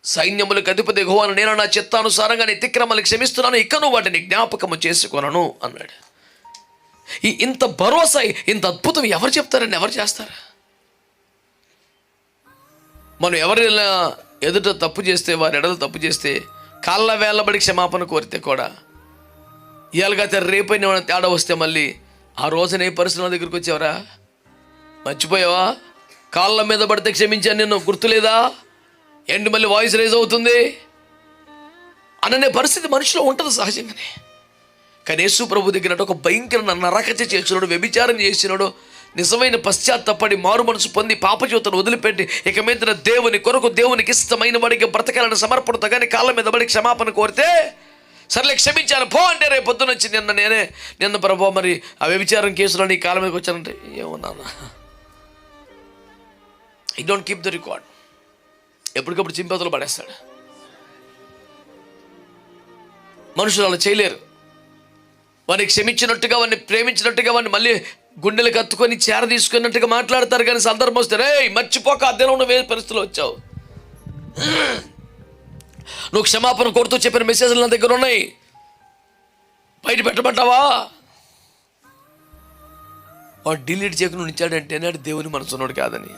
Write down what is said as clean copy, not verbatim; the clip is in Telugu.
సైన్యములకు అధిపతి యెహోవాను నేను నా చిత్తానుసారంగా నీ అతిక్రమాలు క్షమిస్తున్నాను, ఇకను వాటిని జ్ఞాపకము చేసుకొనను అన్నాడు. ఇంత భరోసా, ఇంత అద్భుతం ఎవరు చెప్తారండి? ఎవరు చేస్తారు? మనం ఎవరైనా ఎదుట తప్పు చేస్తే, వారి ఎడలు తప్పు చేస్తే కాళ్ళ వేళ్ళబడి క్షమాపణ కోరితే కూడా ఇవాళగైతే రేపైనా ఏమైనా తేడా వస్తే మళ్ళీ ఆ రోజున ఏ పరిస్థితుల దగ్గరికి వచ్చేవరా? మర్చిపోయావా? కాళ్ళ మీద పడితే క్షమించాను నిన్ను, గుర్తులేదా? ఏంటి మళ్ళీ వాయిస్ రైజ్ అవుతుంది అననే పరిస్థితి మనిషిలో ఉంటుంది సహజంగానే. కానీ యేసు ప్రభు దగ్గర ఒక భయంకర నరకత్య చేసినాడు, వ్యభిచారం చేసినాడు, నిజమైన పశ్చాత్తపడి మారు మనసు పొంది పాప జీవితాన్ని వదిలిపెట్టి ఇక మీద దేవుని కొరకు, దేవునికి ఇష్టమైన వాడికి బ్రతకాలని సమర్పణతో కానీ కాళ్ళ మీద పడి క్షమాపణ కోరితే సర్లే క్షమించాను పో అంటే రేపు పొద్దున వచ్చి నిన్న ప్రభు మరి ఆ వ్యభిచారం కేసులో నీ కాళ్ళ మీదకి వచ్చానంటే ఏమన్నా? I don't keep the record. ఎప్పటికప్పుడు చింపేతలు పడేస్తాడు. మనుషులు అలా చేయలేరు. వాడిని క్షమించినట్టుగా, వాడిని ప్రేమించినట్టుగా, వాడిని మళ్ళీ గుండెలకు కత్తుకొని చేర తీసుకున్నట్టుగా మాట్లాడతారు. కానీ సందర్భం వస్తే రే మర్చిపోక అద్దెలో ఉన్న వేరే పరిస్థితులు వచ్చావు, నువ్వు క్షమాపణ కోరుతూ చెప్పిన మెసేజ్లు నా దగ్గర ఉన్నాయి, బయట పెట్టమంటావా? వాడు డిలీట్ చేయకుండా ఉంచాడంటే నాడు దేవుని మనసు ఉన్నాడు కాదని.